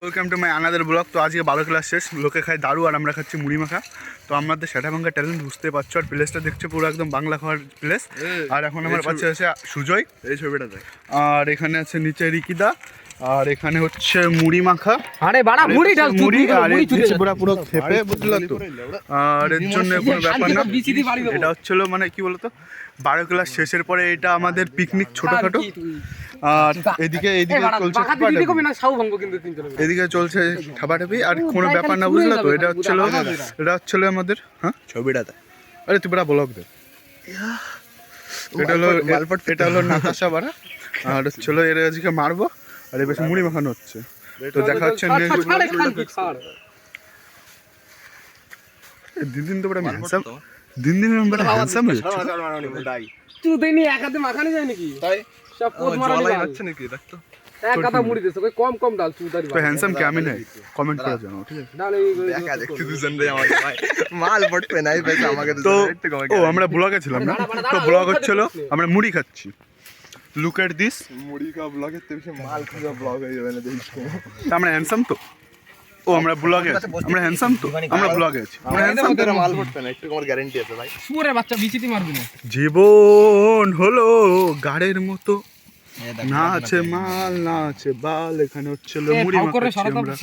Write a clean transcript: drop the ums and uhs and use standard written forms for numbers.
Welcome to my another blog. তো আজকে 12 class শেষ, লোকে খায় দারু আর আমরা খাচ্ছি মুড়ি মাখা। তো আমাদের সেটাভাঙ্গা ট্যালেন্ট বুঝতে পারছো, আর প্লেসটা দেখছো পুরো একদম বাংলা খাওয়ার প্লেস। আর এখন আমার পাশে আছে সুজয়, এই ছবিটা দেখ। আর এখানে আছে নিচে রিকিদা, আর এখানে হচ্ছে মুড়ি মাখা। আরে বাড়া মুড়ি ঢাল মুড়ি আর এই দিচ্ছে পুরো খেপে, বুঝলো তো? আর এর জন্য কোনো ব্যাপার না, এটা হচ্ছিল মানে কি বলতো 12 ক্লাস শেষের পরে এটা আমাদের পিকনিক ছোটখাটো। আর এদিকে চলছে এদিকে চলছে ঠাপাঠাপি, আর কোনো ব্যাপার না, বুঝলো তো? এটা হচ্ছিল আমাদের ছবিটাতে আরে তুই বড় ব্লগ দে। এটা হলো নাতাশা বাড়া, আর হচ্ছিল এর আজকে মারবো, আর এবার মুড়ি মাখানো হচ্ছে। তো দেখা হচ্ছে দিন তো বড় হ্যান্ডসাম, দিন বড় হ্যান্ডসাম হয়ে তুই দেনি এক হাতে মাখানো যায় নাকি? তাই সব পোদ মারানি যাচ্ছে নাকি দেখ তো। এক কথা মুড়ি দিছ, কই কম কম ডাল চুদারি। তো হ্যান্ডসাম কেমন হয় কমেন্ট করে জানাও, ঠিক আছে? ডাল এই দেখা দেখতে দুজন রে আমাকে ভাই মাল বট পে নাই ভাই আমাকে তো একটু কমেন্ট। ও আমরা ব্লগে ছিলাম না, তো ব্লগ হচ্ছিল আমরা মুড়ি খাচ্ছি। লুক এট দিস, মুড়ি কা ব্লগের তে বেশি মাল খাওয়া ব্লগ হয়ে যাবে না দেখিস। আমরা হ্যান্ডসাম তো? ও আমরা ব্লগে আছি, আমরা হ্যান্ডসাম তো? আমরা ব্লগে আছি, আমরা হ্যান্ডসাম তো? মাল বট পে না একটু আমার গ্যারান্টি আছে ভাই। সুরে বাচ্চা বিচিতি মারবি না। জীবন হলো গাড়ির মতো, না আছে মাল না আছে বাল, এখানে হচ্ছিল মুড়ি মাখাচ্ছি আমরা।